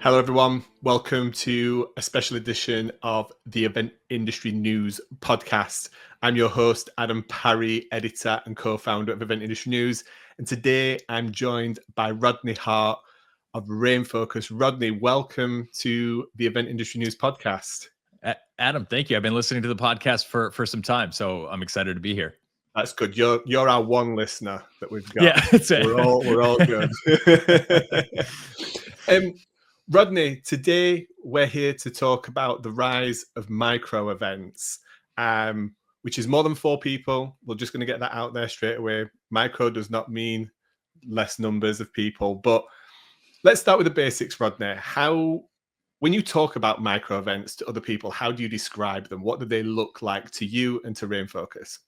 Hello, everyone. Welcome to a special edition of the Event Industry News podcast. I'm your host, Adam Parry, editor and co-founder of Event Industry News. And today I'm joined by Rodney Hart of RainFocus. Rodney, welcome to the Event Industry News podcast. Adam, thank you. I've been listening to the podcast for some time, so I'm excited to be here. That's good. You're our one listener that we've got. Yeah, it's we're all good. Rodney, today we're here to talk about the rise of micro events, which is more than 4 people. We're just going to get that out there straight away. Micro does not mean less numbers of people, but let's start with the basics, Rodney. When you talk about micro events to other people, how do you describe them? What do they look like to you and to RainFocus?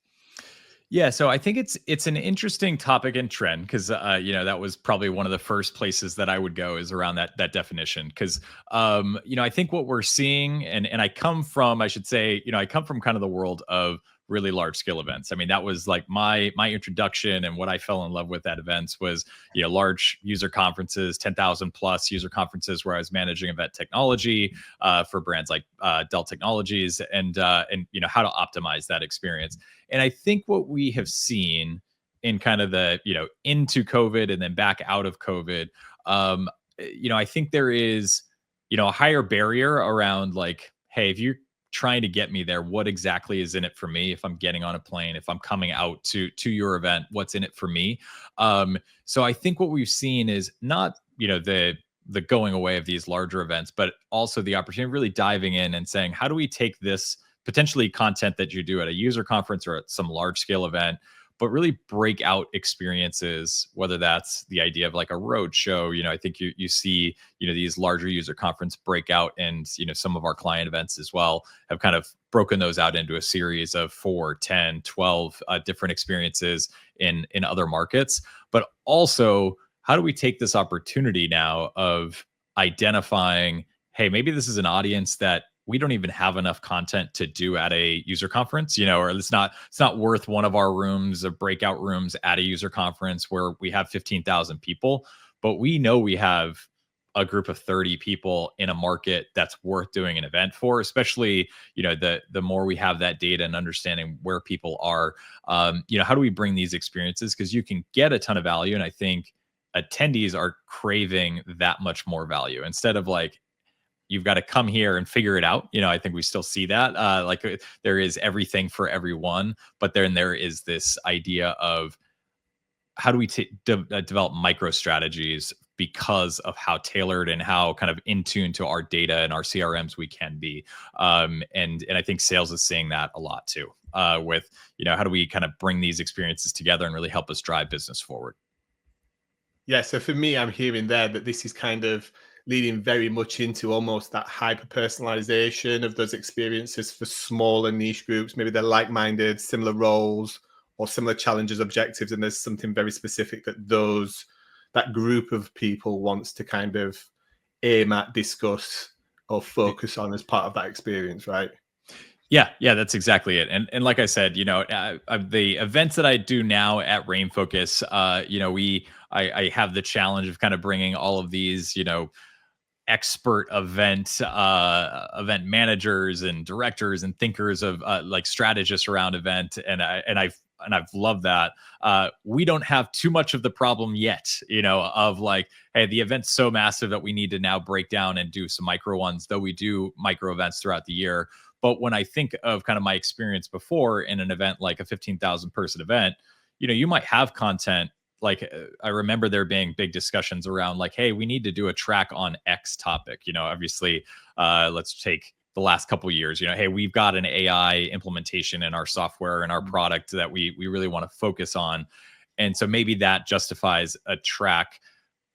Yeah, so I think it's an interesting topic and trend because that was probably one of the first places that I would go is around that definition because I think what we're seeing and I come from kind of the world of really large scale events. I mean, that was like my introduction, and what I fell in love with at events was large user conferences, 10,000 plus user conferences where I was managing event technology for brands like Dell Technologies and how to optimize that experience. And I think what we have seen in kind of the, into COVID and then back out of COVID, I think there is, a higher barrier around like, hey, if you're trying to get me there, what exactly is in it for me? If I'm getting on a plane, if I'm coming out to your event, what's in it for me? So I think what we've seen is not, the going away of these larger events, but also the opportunity of really diving in and saying, how do we take this potentially content that you do at a user conference or at some large scale event, but really break out experiences, whether that's the idea of like a road show. I think you see, these larger user conference breakout, and, some of our client events as well have kind of broken those out into a series of 4, 10, 12 different experiences in other markets. But also, how do we take this opportunity now of identifying, hey, maybe this is an audience that we don't even have enough content to do at a user conference, or it's not worth one of our rooms or breakout rooms at a user conference where we have 15,000 people, but we know we have a group of 30 people in a market that's worth doing an event for, especially, the more we have that data and understanding where people are, how do we bring these experiences? Because you can get a ton of value. And I think attendees are craving that much more value instead of like, you've got to come here and figure it out. I think we still see that. There is everything for everyone, but then there is this idea of how do we develop micro strategies because of how tailored and how kind of in tune to our data and our CRMs we can be. And I think sales is seeing that a lot too, with, how do we kind of bring these experiences together and really help us drive business forward? Yeah, so for me, I'm hearing there that this is kind of leading very much into almost that hyper personalization of those experiences for smaller niche groups. Maybe they're like-minded, similar roles or similar challenges, objectives, and there's something very specific that that group of people wants to kind of aim at, discuss, or focus on as part of that experience, right? Yeah, that's exactly it. And like I said, the events that I do now at RainFocus, I have the challenge of kind of bringing all of these, expert event managers and directors and thinkers of like strategists around event, and I've loved that. We don't have too much of the problem yet, of like, hey, the event's so massive that we need to now break down and do some micro ones, though we do micro events throughout the year. But when I think of kind of my experience before in an event like a 15,000 person event, you might have content. Like I remember there being big discussions around like, hey, we need to do a track on X topic. Obviously, let's take the last couple of years. Hey, we've got an AI implementation in our software and our product that we really want to focus on, and so maybe that justifies a track.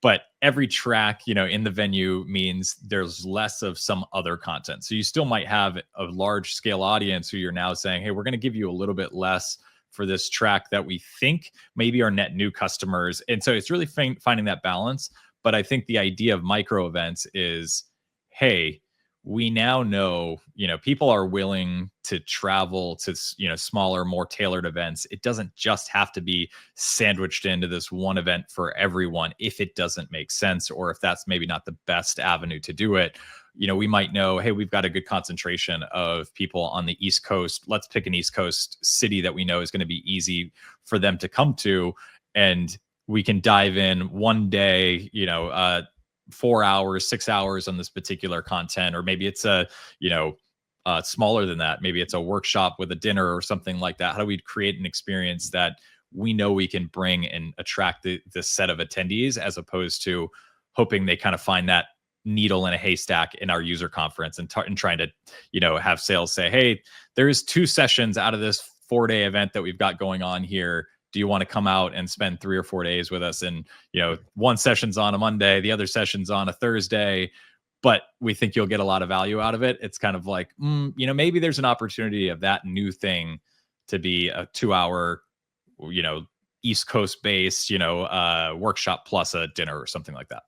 But every track, in the venue means there's less of some other content. So you still might have a large scale audience who you're now saying, hey, we're going to give you a little bit less for this track that we think maybe are net new customers. And so it's really finding that balance. But I think the idea of micro events is, hey, we now know, people are willing to travel to, smaller, more tailored events. It doesn't just have to be sandwiched into this one event for everyone if it doesn't make sense, or if that's maybe not the best avenue to do it. We might know, hey, we've got a good concentration of people on the East Coast. Let's pick an East Coast city that we know is going to be easy for them to come to. And we can dive in one day, 4 hours, 6 hours on this particular content, or maybe it's smaller than that. Maybe it's a workshop with a dinner or something like that. How do we create an experience that we know we can bring and attract the set of attendees, as opposed to hoping they kind of find that needle in a haystack in our user conference and trying to, have sales say, hey, there's 2 sessions out of this 4-day event that we've got going on here. Do you want to come out and spend 3 or 4 days with us? And, one session's on a Monday, the other session's on a Thursday, but we think you'll get a lot of value out of it. It's kind of like, maybe there's an opportunity of that new thing to be a 2-hour, East Coast based, workshop plus a dinner or something like that.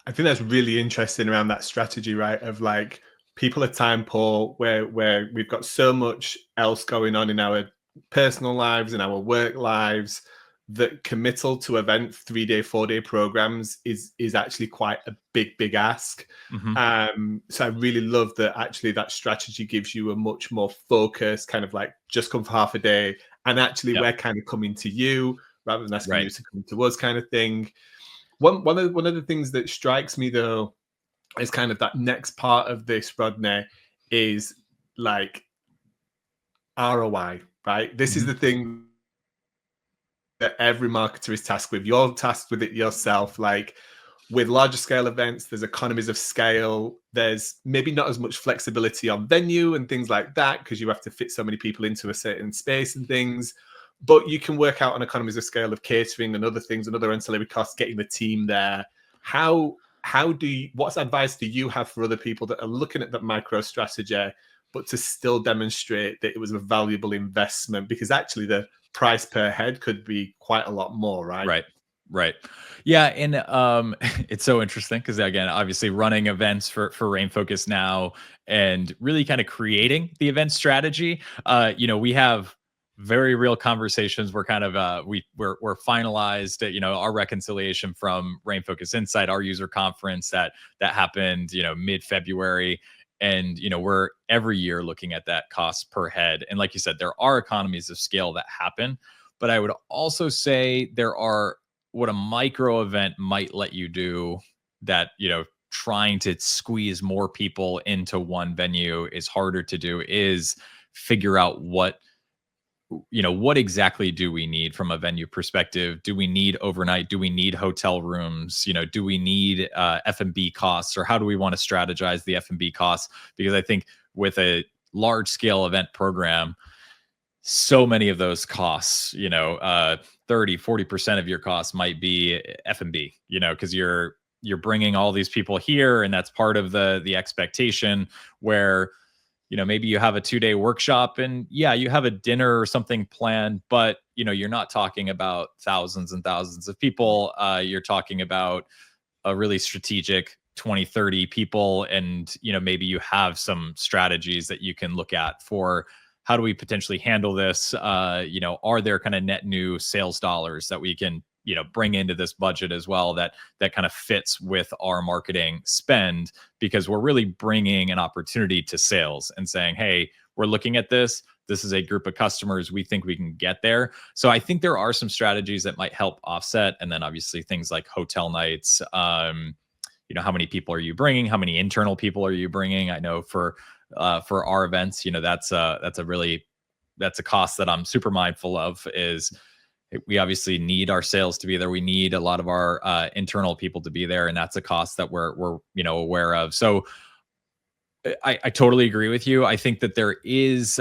I think that's really interesting around that strategy, right? Of like, people are time poor, where we've got so much else going on in our personal lives and our work lives, that committal to event 3-day, 4-day programs is actually quite a big ask. So I really love that actually that strategy gives you a much more focused kind of like, just come for half a day, and actually we're kind of coming to you rather than asking you to come to us kind of thing. One of the things that strikes me though is kind of that next part of this, Rodney, is like ROI, right? This is the thing that every marketer is tasked with. You're tasked with it yourself. Like, with larger scale events, there's economies of scale. There's maybe not as much flexibility on venue and things like that, because you have to fit so many people into a certain space and things. But you can work out on economies of scale of catering and other things and other ancillary costs, getting the team there. What advice do you have for other people that are looking at that micro strategy, but to still demonstrate that it was a valuable investment? Because actually the price per head could be quite a lot more, right? Right. Yeah. And it's so interesting because, again, obviously running events for RainFocus now and really kind of creating the event strategy, we have very real conversations. We're kind of we're finalized, our reconciliation from RainFocus Insight, our user conference that happened, mid-February. And, we're every year looking at that cost per head. And like you said, there are economies of scale that happen. But I would also say there are what a micro event might let you do that, trying to squeeze more people into one venue is harder to do, is figure out what exactly do we need from a venue perspective? Do we need overnight? Do we need hotel rooms? Do we need F&B costs, or how do we want to strategize the F&B costs? Because I think with a large scale event program, so many of those costs, 30-40% of your costs might be F&B, because you're bringing all these people here, and that's part of the expectation, where maybe you have a 2-day workshop and you have a dinner or something planned, but you're not talking about thousands and thousands of people. You're talking about a really strategic 20-30 people. And, maybe you have some strategies that you can look at for how do we potentially handle this? Are there kind of net new sales dollars that we can, bring into this budget as well, that kind of fits with our marketing spend, because we're really bringing an opportunity to sales and saying, hey, we're looking at this. This is a group of customers. We think we can get there. So I think there are some strategies that might help offset. And then obviously things like hotel nights, how many people are you bringing? How many internal people are you bringing? I know for our events, that's a cost that I'm super mindful of. Is we obviously need our sales to be there. We need a lot of our internal people to be there, and that's a cost that we're aware of. So I totally agree with you. I think that there is,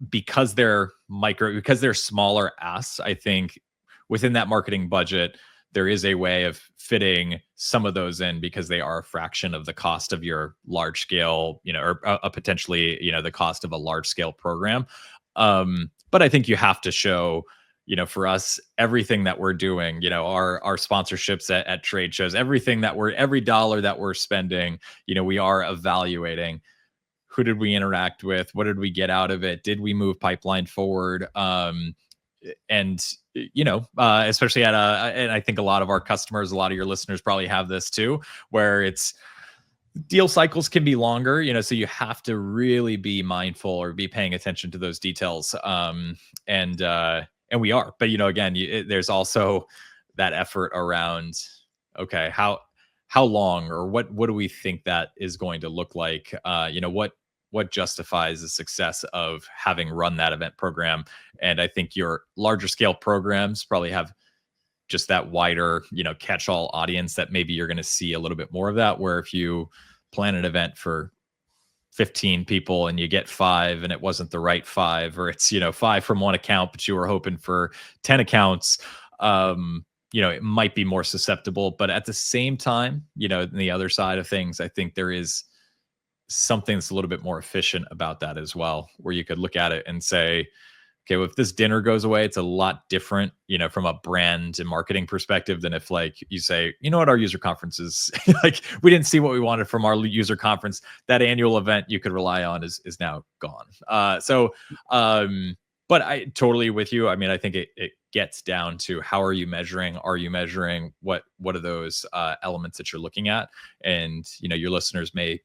because they're smaller asks, I think within that marketing budget, there is a way of fitting some of those in, because they are a fraction of the cost of your large scale, or potentially, the cost of a large scale program. But I think you have to show, for us, everything that we're doing, our sponsorships at trade shows, every dollar that we're spending, we are evaluating who did we interact with, what did we get out of it, did we move pipeline forward, and especially and I think a lot of our customers, a lot of your listeners probably have this too, where it's deal cycles can be longer, so you have to really be mindful or be paying attention to those details. And we are, but again, there's also that effort around, okay, how long, or what do we think that is going to look like? What justifies the success of having run that event program? And I think your larger scale programs probably have just that wider, catch-all audience that maybe you're going to see a little bit more of that, where if you plan an event for 15 people and you get 5 and it wasn't the right 5, or it's 5 from one account but you were hoping for 10 accounts, it might be more susceptible. But at the same time, in the other side of things, I think there is something that's a little bit more efficient about that as well, where you could look at it and say, okay, well, if this dinner goes away, it's a lot different, from a brand and marketing perspective than if, like, you say, our user conferences, like, we didn't see what we wanted from our user conference. That annual event you could rely on is now gone. But I totally with you. I mean, I think it gets down to, how are you measuring? Are you measuring what are those elements that you're looking at? And, your listeners may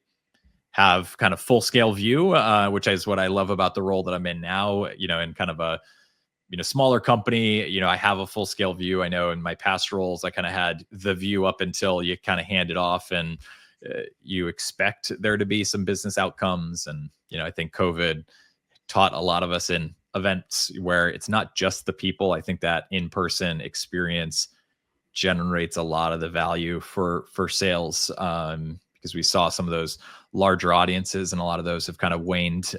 have kind of full scale view, which is what I love about the role that I'm in now, in kind of a, smaller company. I have a full scale view. I know in my past roles, I kind of had the view up until you kind of hand it off, and you expect there to be some business outcomes. And, I think COVID taught a lot of us in events where it's not just the people. I think that in-person experience generates a lot of the value for sales, because we saw some of those larger audiences, and a lot of those have kind of waned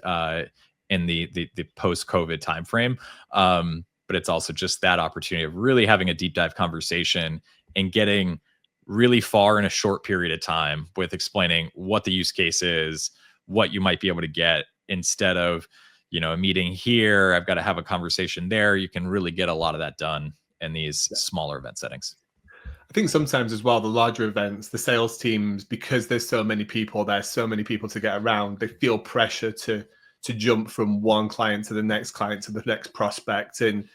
in the post-COVID timeframe. But it's also just that opportunity of really having a deep dive conversation and getting really far in a short period of time with explaining what the use case is, what you might be able to get, instead of, a meeting here, I've got to have a conversation there. You can really get a lot of that done in these smaller event settings. I think sometimes as well, the larger events, the sales teams, because there's so many people, there's so many people to get around, they feel pressure to jump from one client to the next client to the next prospect, and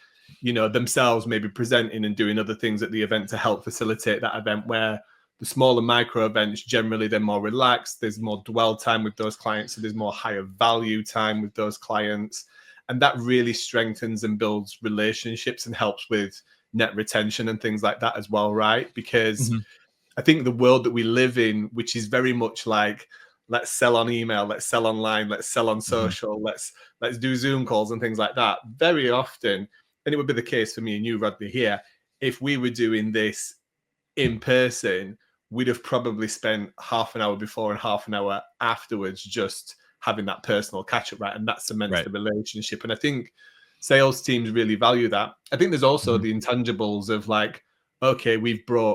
themselves maybe presenting and doing other things at the event to help facilitate that event. Where the smaller micro events, generally they're more relaxed, there's more dwell time with those clients, so there's more higher value time with those clients, and that really strengthens and builds relationships and helps with net retention and things like that as well, right? Because I think the world that we live in, which is very much like, let's sell on email, let's sell online, let's sell on social, let's do Zoom calls and things like that, very often, and it would be the case for me and you, Rodney, here, if we were doing this in person, we'd have probably spent half an hour before and half an hour afterwards just having that personal catch up, right? And that cements the relationship. And I think sales teams really value that. I think there's also the intangibles of, like, okay,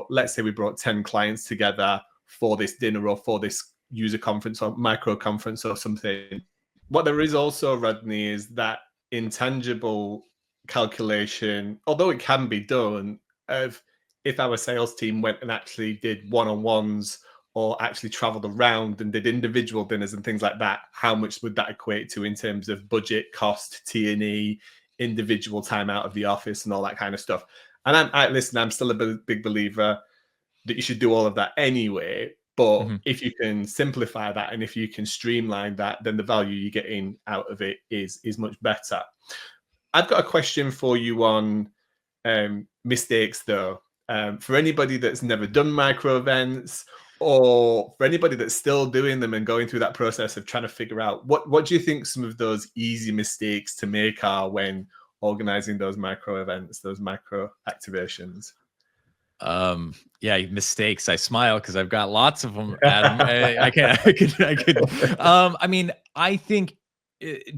let's say we brought 10 clients together for this dinner or for this user conference or micro conference or something. What there is also, Rodney, is that intangible calculation, although it can be done, of if our sales team went and actually did one-on-ones or actually traveled around and did individual dinners and things like that, how much would that equate to in terms of budget, cost, T&E, individual time out of the office and all that kind of stuff? And I'm still a big believer that you should do all of that anyway. But if you can simplify that and if you can streamline that, then the value you're getting out of it is much better. I've got a question for you on mistakes, though. For anybody that's never done micro events, or for anybody that's still doing them and going through that process of trying to figure out what do you think some of those easy mistakes to make are when organizing those micro events, those micro activations? Mistakes. I smile because I've got lots of them, Adam. I could. I mean, I think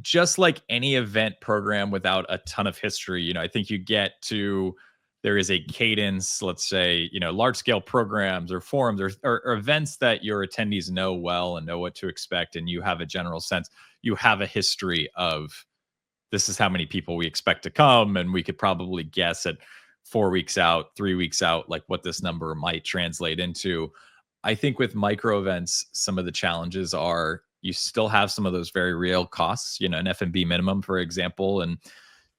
just like any event program without a ton of history, I think you get to, there is a cadence, let's say, large scale programs or forums or events that your attendees know well and know what to expect. And you have a general sense, you have a history of this is how many people we expect to come, and we could probably guess at 4 weeks out, 3 weeks out, like what this number might translate into. I think with micro events, some of the challenges are you still have some of those very real costs, an F&B minimum, for example. And,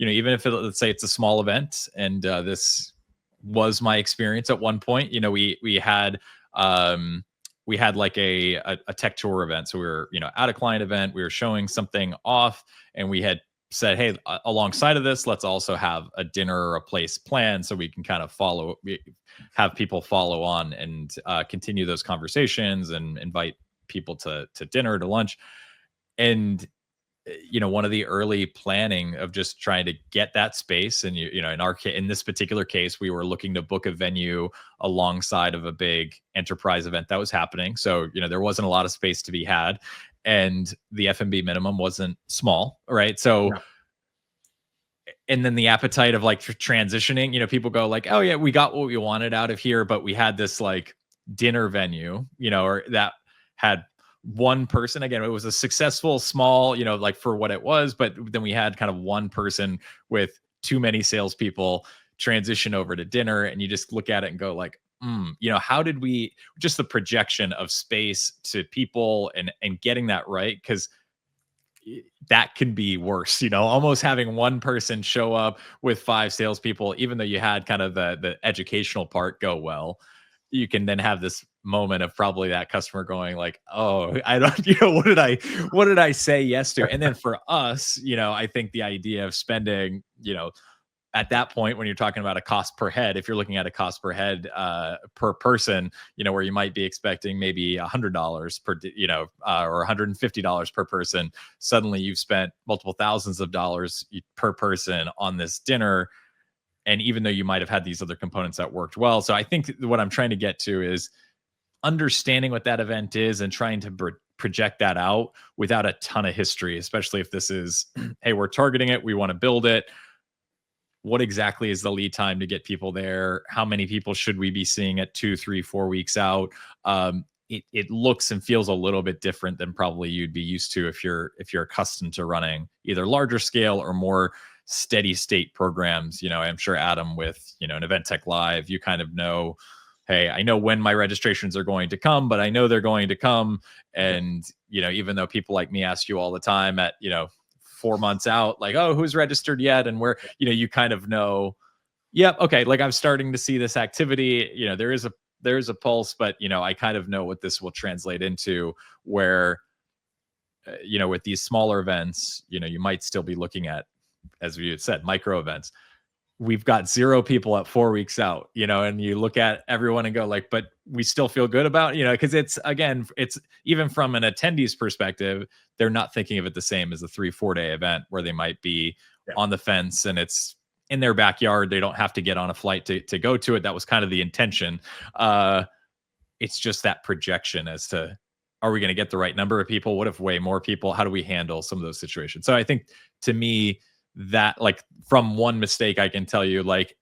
even if let's say it's a small event, and this was my experience at one point, we had like a tech tour event. So we were, at a client event, we were showing something off, and we had said, hey, alongside of this, let's also have a dinner or a place planned so we can kind of have people follow on and continue those conversations and invite people to dinner, to lunch. And one of the early planning of just trying to get that space, and in this particular case, we were looking to book a venue alongside of a big enterprise event that was happening. So there wasn't a lot of space to be had, and the F&B minimum wasn't small, right? So Yeah. And then the appetite of like transitioning, people go like, oh yeah, we got what we wanted out of here, but we had this like dinner venue, or that had one person. Again, it was a successful small, like for what it was, but then we had kind of one person with too many salespeople transition over to dinner, and you just look at it and go like, how did we, just the projection of space to people and getting that right? Because that can be worse, almost having one person show up with 5 salespeople, even though you had kind of the educational part go well, you can then have this moment of probably that customer going like, oh, I don't, what did I say yes to? And then for us, I think the idea of spending, at that point, when you're talking about a cost per head, if you're looking at a cost per head per person, where you might be expecting maybe $100 per, or $150 per person, suddenly you've spent multiple thousands of dollars per person on this dinner. And even though you might have had these other components that worked well. So I think what I'm trying to get to is understanding what that event is and trying to project that out without a ton of history, especially if this is, hey, we're targeting it, we want to build it. What exactly is the lead time to get people there? How many people should we be seeing at 2, 3, 4 weeks out? It looks and feels a little bit different than probably you'd be used to if you're accustomed to running either larger scale or more steady state programs. I'm sure Adam, with an Event Tech Live, you kind of know, hey, I know when my registrations are going to come, but I know they're going to come. And even though people like me ask you all the time at 4 months out, like, oh, who's registered yet? And where, you kind of know, yep, okay, like I'm starting to see this activity, there is a pulse, but I kind of know what this will translate into, where with these smaller events, you might still be looking at, as we had said, micro events. We've got 0 people at 4 weeks out, and you look at everyone and go like, but we still feel good about, because it's even from an attendee's perspective, they're not thinking of it the same as a 3-4 day event where they might be on the fence and it's in their backyard. They don't have to get on a flight to go to it. That was kind of the intention. It's just that projection as to, are we going to get the right number of people? What if way more people? How do we handle some of those situations? So I think, to me, that, like, from one mistake, I can tell you, like,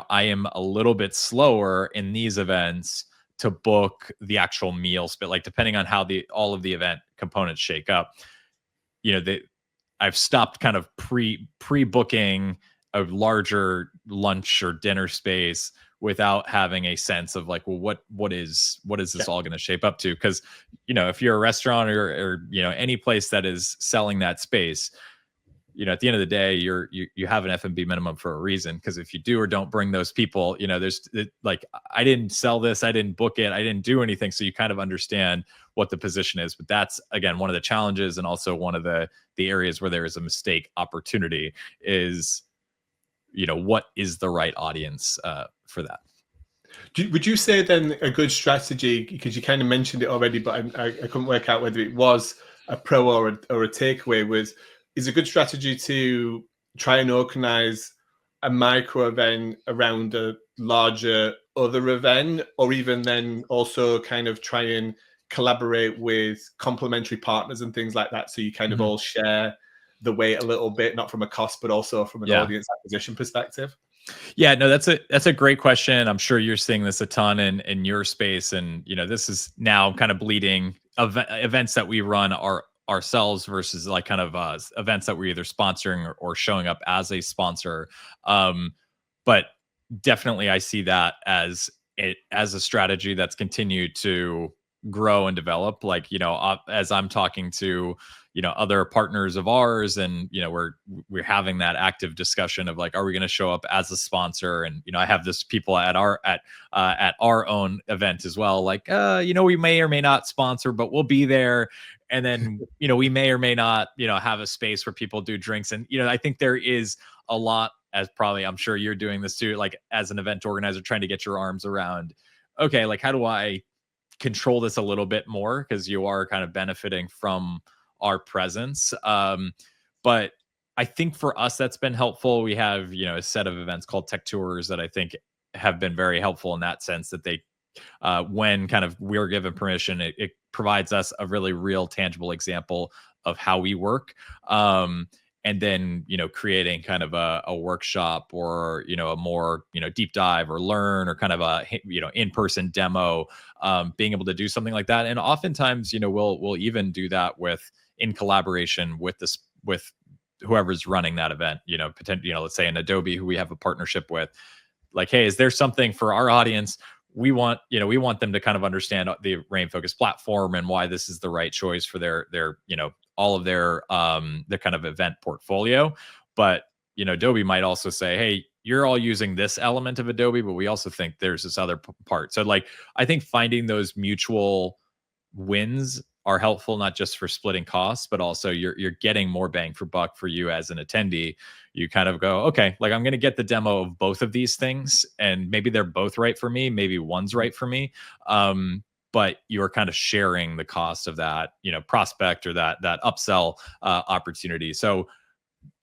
I am a little bit slower in these events to book the actual meals, but like, depending on how all of the event components shake up, I've stopped kind of pre-booking a larger lunch or dinner space without having a sense of like, well, what is this all going to shape up to? Because, if you're a restaurant or any place that is selling that space, at the end of the day, you have an F&B minimum for a reason. Because if you do or don't bring those people, like, I didn't sell this, I didn't book it, I didn't do anything. So you kind of understand what the position is. But that's, again, one of the challenges, and also one of the areas where there is a mistake opportunity is, what is the right audience for that? Would you say then a good strategy, because you kind of mentioned it already, but I couldn't work out whether it was a pro or a takeaway, is a good strategy to try and organize a micro event around a larger other event, or even then also kind of try and collaborate with complementary partners and things like that, so you kind of all share the weight a little bit, not from a cost, but also from an audience acquisition perspective? Yeah, no, that's a great question. I'm sure you're seeing this a ton in your space, and this is now kind of bleeding. Events that we run are ourselves versus like kind of events that we're either sponsoring or showing up as a sponsor. But definitely I see that as a strategy that's continued to grow and develop. Like, as I'm talking to, other partners of ours, and, we're having that active discussion of like, are we going to show up as a sponsor? And, I have this people at our own event as well. Like, we may or may not sponsor, but we'll be there. And then, we may or may not, have a space where people do drinks. And, I think there is a lot, as probably I'm sure you're doing this too, like as an event organizer, trying to get your arms around, okay, like how do I control this a little bit more? Because you are kind of benefiting from our presence. But I think for us, that's been helpful. We have, a set of events called Tech Tours that I think have been very helpful in that sense, that they, when kind of we're given permission, it provides us a really real tangible example of how we work. And then, creating kind of a workshop or, a more, deep dive or learn or kind of a, in-person demo, being able to do something like that. And oftentimes, we'll even do that in collaboration with whoever's running that event, potentially, let's say an Adobe who we have a partnership with. Like, hey, is there something for our audience? We want them to kind of understand the RainFocus platform and why this is the right choice for their all of their kind of event portfolio. But Adobe might also say, hey, you're all using this element of Adobe, but we also think there's this other part. So like, I think finding those mutual wins are helpful, not just for splitting costs, but also you're getting more bang for buck for you as an attendee. You kind of go, okay, like I'm going to get the demo of both of these things, and maybe they're both right for me, maybe one's right for me. But you're kind of sharing the cost of that, prospect or that upsell opportunity. So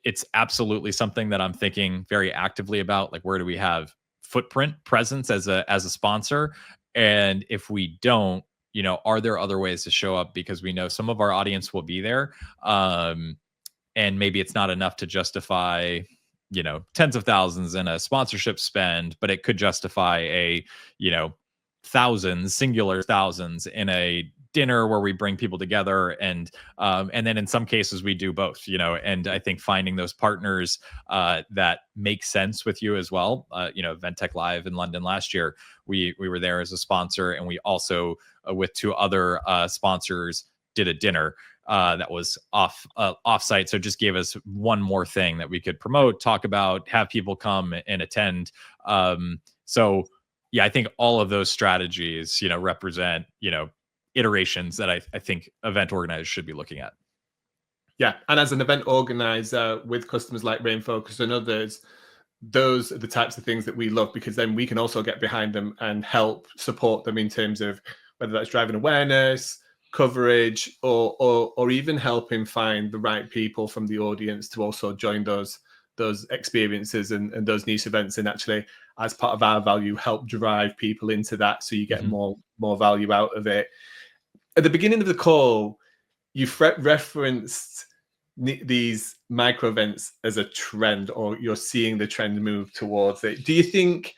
it's absolutely something that I'm thinking very actively about. Like, where do we have footprint presence as a sponsor? And if we don't, are there other ways to show up? Because we know some of our audience will be there. And maybe it's not enough to justify, tens of thousands in a sponsorship spend, but it could justify a, singular thousands in a dinner where we bring people together. And then in some cases we do both, and I think finding those partners that make sense with you as well. Ventec Live in London last year, we were there as a sponsor, and we also with two other sponsors did a dinner that was offsite. So it just gave us one more thing that we could promote, talk about, have people come and attend. So yeah, I think all of those strategies, represent, iterations that I think event organizers should be looking at. Yeah, and as an event organizer with customers like RainFocus and others, those are the types of things that we love, because then we can also get behind them and help support them in terms of whether that's driving awareness, coverage, or even helping find the right people from the audience to also join those experiences and those niche events, and actually, as part of our value, help drive people into that so you get more value out of it. At the beginning of the call, you referenced these micro events as a trend, or you're seeing the trend move towards it. Do you think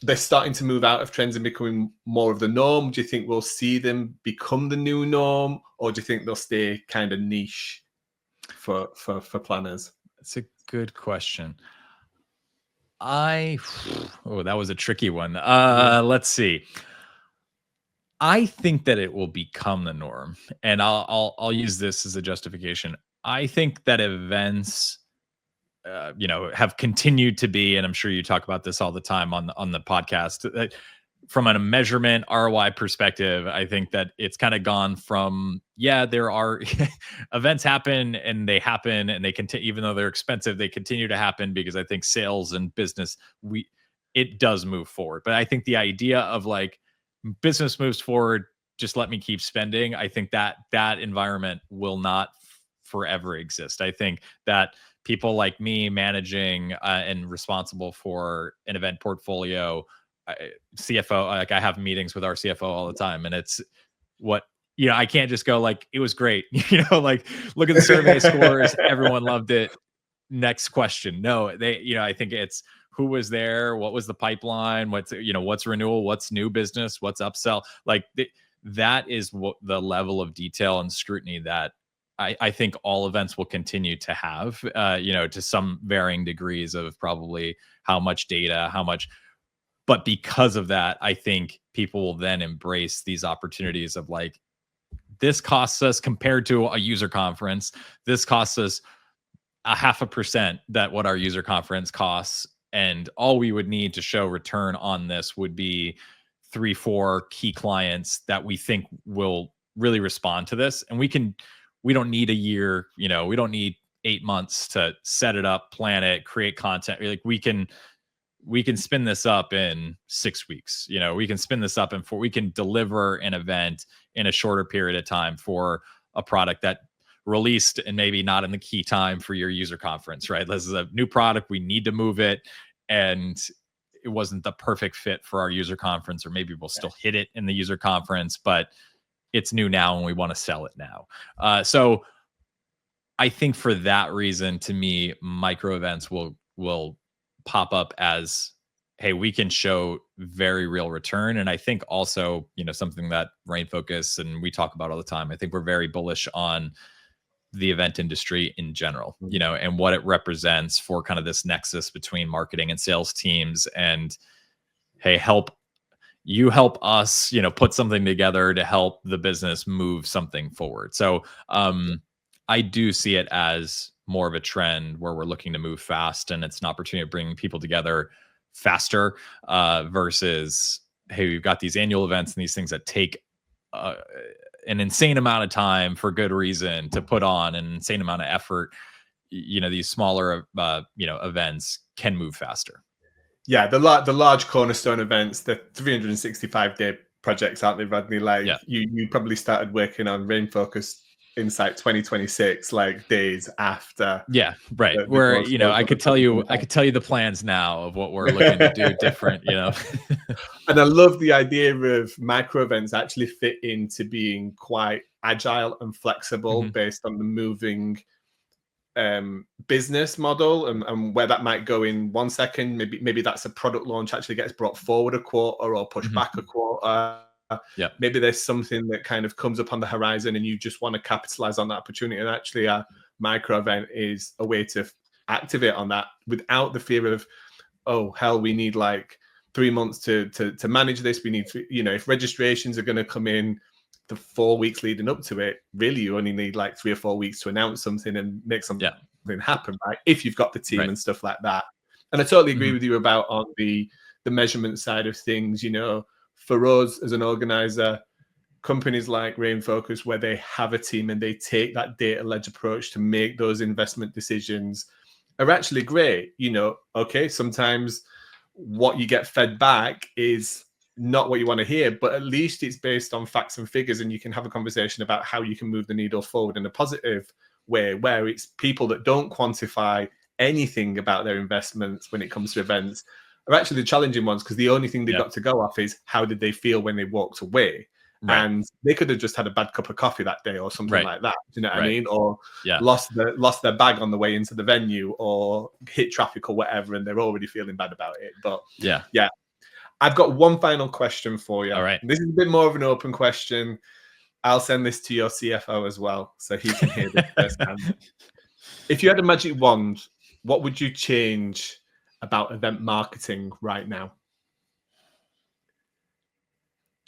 they're starting to move out of trends and becoming more of the norm? Do you think we'll see them become the new norm, or do you think they'll stay kind of niche for planners? That's a good question. That was a tricky one. Let's see. I think that it will become the norm, and I'll use this as a justification. I think that events, have continued to be, and I'm sure you talk about this all the time on the podcast. From a measurement ROI perspective, I think that it's kind of gone from, there are events happen and they continue, even though they're expensive, they continue to happen because I think sales and business, it does move forward. But I think the idea of like business moves forward, just let me keep spending, I think that environment will not forever exist. I think that people like me managing and responsible for an event portfolio, CFO, like I have meetings with our CFO all the time, and it's I can't just go like, it was great, like look at the survey scores, everyone loved it, next question. No, I think it's who was there, what was the pipeline, what's renewal, what's new business, what's upsell. Like that is what the level of detail and scrutiny that I think all events will continue to have, to some varying degrees of probably how much data, how much, but because of that, I think people will then embrace these opportunities of like, this costs us compared to a user conference, this costs us a 0.5% that what our user conference costs. And all we would need to show return on this would be 3, 4 key clients that we think will really respond to this. And we don't need a year, we don't need 8 months to set it up, plan it, create content. Like we can spin this up in 6 weeks. We can spin this up in 4. We can deliver an event in a shorter period of time for a product that released and maybe not in the key time for your user conference, right? This is a new product. We need to move it. And it wasn't the perfect fit for our user conference, or maybe we'll still hit it in the user conference, but it's new now and we want to sell it now. So I think for that reason, to me, micro events will pop up as, hey, we can show very real return. And I think also, something that RainFocus and we talk about all the time, I think we're very bullish on the event industry in general, and what it represents for kind of this nexus between marketing and sales teams. And hey, help us, put something together to help the business move something forward. So I do see it as more of a trend where we're looking to move fast, and it's an opportunity to bring people together faster versus, hey, we've got these annual events and these things that take an insane amount of time for good reason to put on, an insane amount of effort. These smaller events can move faster. Yeah, the large cornerstone events, the 365-day projects, aren't they, Rodney? Like you probably started working on RainFocus Insight 2026 like days after. Yeah, right. Where I could tell you the plans now of what we're looking to do different. And I love the idea of micro events actually fit into being quite agile and flexible based on the moving business model and where that might go in 1 second. Maybe that's a product launch actually gets brought forward a quarter or pushed back a quarter. Maybe there's something that kind of comes up on the horizon and you just want to capitalize on that opportunity. And actually a micro event is a way to activate on that without the fear of, oh, hell, we need like 3 months to manage this. We need, if registrations are going to come in the 4 weeks leading up to it, really you only need like 3 or 4 weeks to announce something and make something happen, right? If you've got the team and stuff like that. And I totally agree with you about on the measurement side of things. For us as an organizer, companies like RainFocus, where they have a team and they take that data-led approach to make those investment decisions, are actually great. Okay, sometimes what you get fed back is not what you want to hear, but at least it's based on facts and figures, and you can have a conversation about how you can move the needle forward in a positive way, where it's people that don't quantify anything about their investments when it comes to events are actually the challenging ones, because the only thing they've got to go off is how did they feel when they walked away. Right. And they could have just had a bad cup of coffee that day or something like that. Do you know what I mean? Or lost their bag on the way into the venue or hit traffic or whatever, and they're already feeling bad about it. But yeah. I've got one final question for you. All right. This is a bit more of an open question. I'll send this to your CFO as well, so he can hear this firsthand. If you had a magic wand, what would you change about event marketing right now?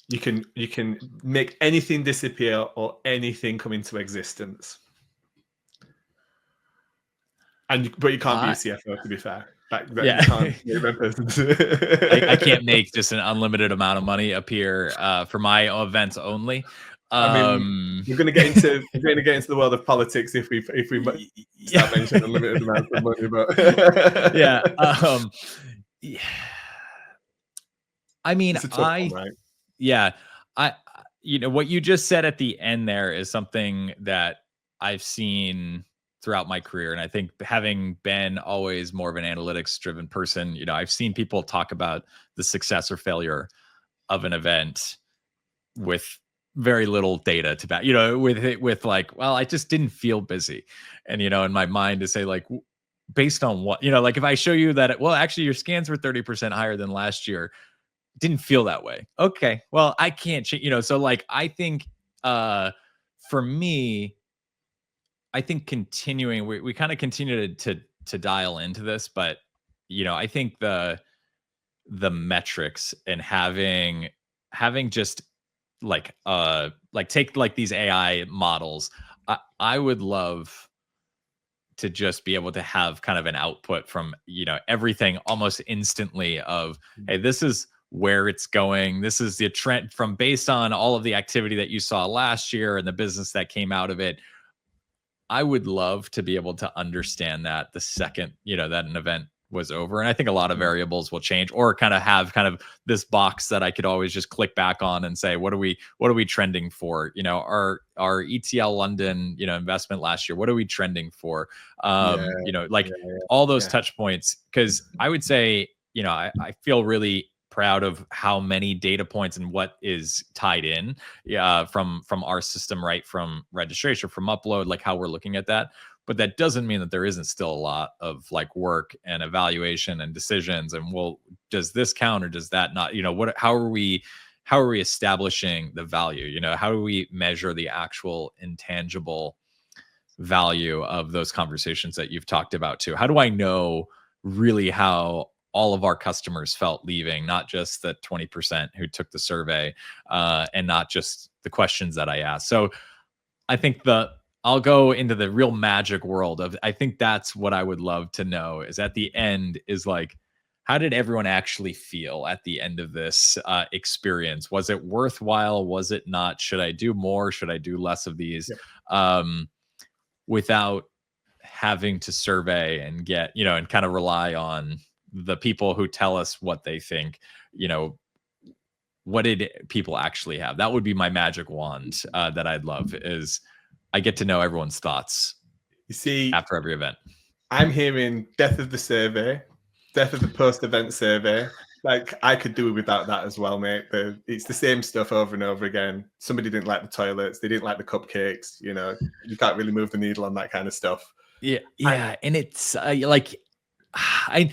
You can make anything disappear or anything come into existence. But you can't be a CFO, to be fair. You can't I can't make just an unlimited amount of money appear for my events only. I mean, we're going to get into the world of politics if we start mentioning unlimited amounts of money. But I mean, it's a tough one, right? What you just said at the end there is something that I've seen throughout my career. And I think, having been always more of an analytics driven person, I've seen people talk about the success or failure of an event with very little data to back, with like, well, I just didn't feel busy. And, in my mind to say, like, based on what, like if I show you that, well, actually your scans were 30% higher than last year, didn't feel that way. Okay. Well, I can't change, so like, I think for me, I think continuing, we kind of continue to dial into this, but I think the metrics and having just like take like these AI models. I would love to just be able to have kind of an output from everything almost instantly of, hey, this is where it's going, this is the trend from based on all of the activity that you saw last year and the business that came out of it. I would love to be able to understand that the second, that an event was over. And I think a lot of variables will change, or kind of have kind of this box that I could always just click back on and say, what are we trending for? Our ETL London, investment last year, what are we trending for? Yeah, Like yeah, all those yeah, touch points. Cause I would say, I feel really proud of how many data points and what is tied in from our system, right from registration, from upload, like how we're looking at that. But that doesn't mean that there isn't still a lot of like work and evaluation and decisions, and well, does this count or does that not? How are we establishing the value? How do we measure the actual intangible value of those conversations that you've talked about too? How do I know really how all of our customers felt leaving, not just the 20% who took the survey, and not just the questions that I asked? So I think I'll go into the real magic world of, I think that's what I would love to know is at the end is like, how did everyone actually feel at the end of this experience? Was it worthwhile? Was it not? Should I do more? Should I do less of these? yeah. Um, Without having to survey and get, and kind of rely on the people who tell us what they think, you know, what did people actually have? That would be my magic wand that I'd love is I get to know everyone's thoughts You see, after every event. I'm hearing death of the survey, death of the post-event survey. Like I could do without that as well, mate. It's the same stuff over and over again. Somebody didn't like the toilets, they didn't like the cupcakes. You can't really move the needle on that kind of stuff. Yeah, And yeah, and it's like I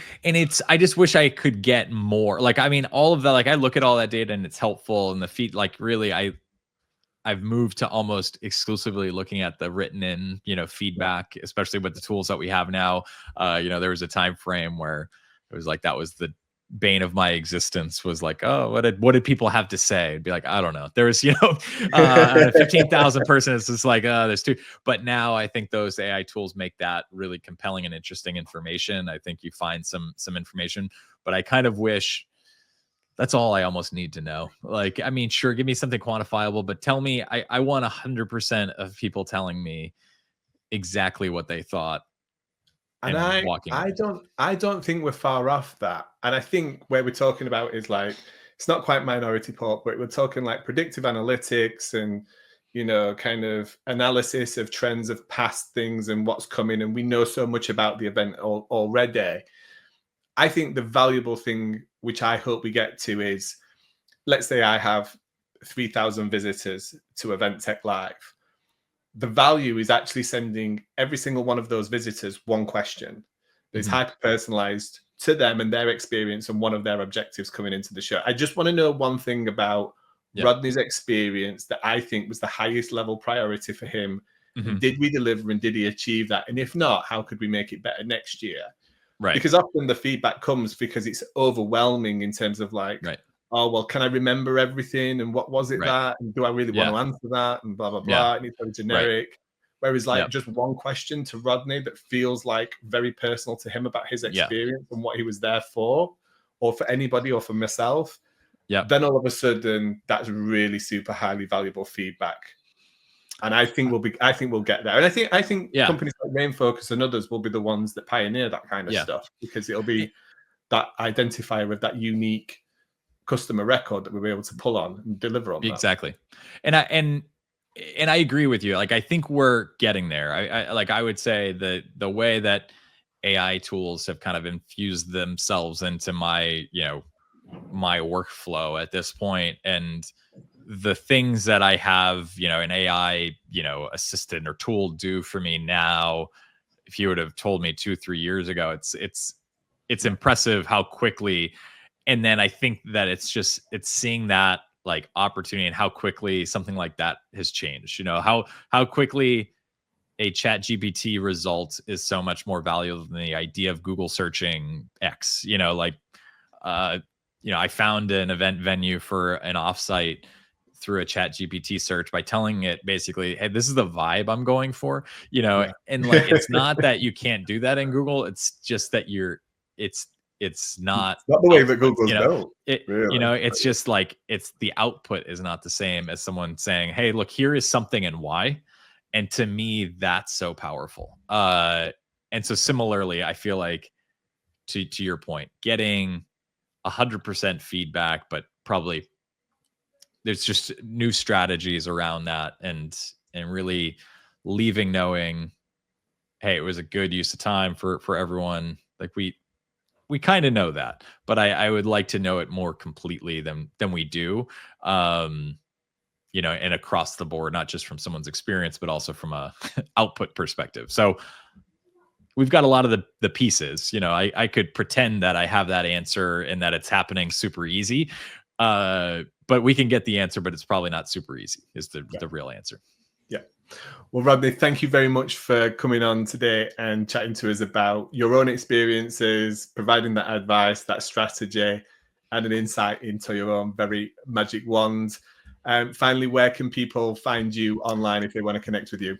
just wish I could get more. Like, I mean, all of that. Like, I look at all that data and it's helpful, and the feed. Like, really, I've moved to almost exclusively looking at the written in, yeah. feedback, especially with the tools that we have now. There was a time frame where it was like that was the bane of my existence was like, oh, what did people have to say? It'd be like, I don't know. There was, 15,000 person. It's just like, there's two. But now I think those AI tools make that really compelling and interesting information. I think you find some information, but I kind of wish that's all I almost need to know. Like, I mean, sure, give me something quantifiable, but tell me, I want 100% of people telling me exactly what they thought And and I walking I away. don't I don't think we're far off that. And I think where we're talking about is like it's not quite minority report, but we're talking like predictive analytics and kind of analysis of trends of past things and what's coming. And we know so much about the event already. I think the valuable thing, which I hope we get to, is let's say I have 3,000 visitors to Event Tech Live. The value is actually sending every single one of those visitors one question that is Mhm. hyper personalized to them and their experience and one of their objectives coming into the show. I just want to know one thing about Yep. Rodney's experience that I think was the highest level priority for him. And Mhm. did we deliver and did he achieve that? And if not, how could we make it better next year? Right. Because often the feedback comes because it's overwhelming in terms of like, Right. oh, well, can I remember everything? And what was it Right. that? And do I really want Yeah. to answer that? And blah, blah, Yeah. blah. And it's very Right. generic. Whereas like Yep. just one question to Rodney that feels like very personal to him about his Yeah. experience and what he was there for, or for anybody or for myself, Yep. then all of a sudden that's really super highly valuable feedback. And I think we'll get there. And I think Yeah. companies like RainFocus and others will be the ones that pioneer that kind of Yeah. stuff because it'll be that identifier of that unique customer record that we'll be able to pull on and deliver on that. Exactly. And I agree with you. Like, I think we're getting there. I would say the way that AI tools have kind of infused themselves into my workflow at this point, and the things that I have, an AI, assistant or tool do for me now, if you would have told me 2-3 years ago, it's Yeah. impressive how quickly. And then I think that it's seeing that like opportunity and how quickly something like that has changed. How quickly a chat GPT result is so much more valuable than the idea of Google searching X. Like, I found an event venue for an offsite through a chat GPT search by telling it basically, hey, this is the vibe I'm going for, Yeah. and like, it's not that you can't do that in Google. It's just that it's, not It's not the way that output, Google's built, really. it's just like, it's the output is not the same as someone saying, hey, look, here is something and why. And to me, that's so powerful. And so similarly, I feel like to your point, getting 100% feedback, but probably there's just new strategies around that, and really leaving knowing, hey, it was a good use of time for everyone. Like, we kind of know that, but I would like to know it more completely than we do. And across the board, not just from someone's experience, but also from a output perspective. So we've got a lot of the pieces. I could pretend that I have that answer and that it's happening super easy. But we can get the answer, but it's probably not super easy is the real answer. Yeah. Well, Rodney, thank you very much for coming on today and chatting to us about your own experiences, providing that advice, that strategy, and an insight into your own very magic wand. Finally, where can people find you online if they want to connect with you?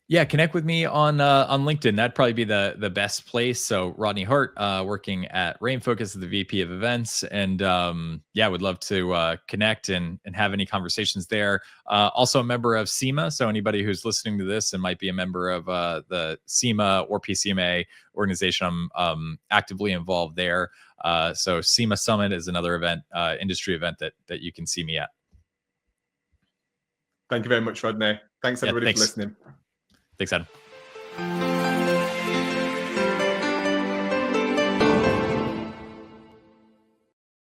Yeah, connect with me on LinkedIn. That'd probably be the best place. So Rodney Hart, working at RainFocus as the VP of events, and would love to connect and have any conversations there. Also a member of SEMA. So anybody who's listening to this and might be a member of the SEMA or PCMA organization, I'm actively involved there. So SEMA Summit is another event, industry event that you can see me at. Thank you very much, Rodney. Thanks everybody for listening. Thanks, Adam.